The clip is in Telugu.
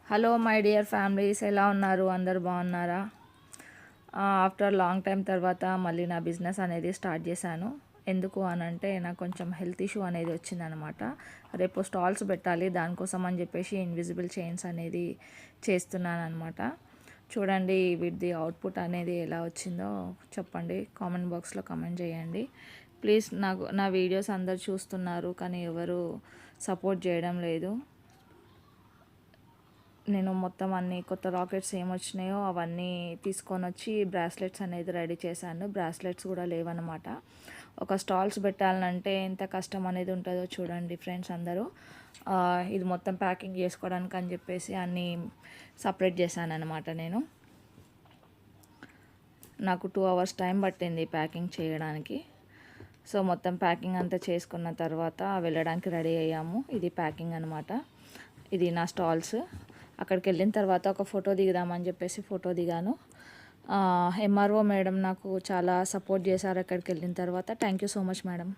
హలో మై డియర్ ఫ్యామిలీస్, ఎలా ఉన్నారు? అందరు బాగున్నారా? ఆఫ్టర్ లాంగ్ టైం తర్వాత మళ్ళీ నా బిజినెస్ అనేది స్టార్ట్ చేశాను. ఎందుకు అనంటే నాకు కొంచెం హెల్త్ ఇష్యూ అనేది వచ్చిందనమాట. రేపు స్టాల్స్ పెట్టాలి, దానికోసం అని చెప్పేసి ఇన్విజిబుల్ చైన్స్ అనేది చేస్తున్నాను అనమాట. చూడండి వీటిది అవుట్పుట్ అనేది ఎలా వచ్చిందో చెప్పండి, కామెంట్ బాక్స్లో కామెంట్ చేయండి ప్లీజ్. నా వీడియోస్ అందరు చూస్తున్నారు కానీ ఎవరు సపోర్ట్ చేయడం లేదు. నేను మొత్తం అన్ని కొత్త రాకెట్స్ ఏమొచ్చినాయో అవన్నీ తీసుకొని వచ్చి బ్రాస్లెట్స్ అనేది రెడీ చేశాను. బ్రాస్లెట్స్ కూడా లేవన్నమాట. ఒక స్టాల్స్ పెట్టాలంటే ఎంత కష్టం అనేది ఉంటుందో చూడండి ఫ్రెండ్స్ అందరూ. ఇది మొత్తం ప్యాకింగ్ చేసుకోవడానికి అని చెప్పేసి అన్నీ సపరేట్ చేశాను అనమాట. నాకు 2 hours టైం పట్టింది ప్యాకింగ్ చేయడానికి. సో మొత్తం ప్యాకింగ్ అంతా చేసుకున్న తర్వాత వెళ్ళడానికి రెడీ అయ్యాము. ఇది ప్యాకింగ్ అనమాట. ఇది నా స్టాల్స్. అక్కడికి వెళ్ళిన తర్వాత ఒక ఫోటో దిగుదామని చెప్పేసి ఫోటో దిగాను. ఎంఆర్ఓ మేడం నాకు చాలా సపోర్ట్ చేశారు అక్కడికి వెళ్ళిన తర్వాత. Thank you so much madam.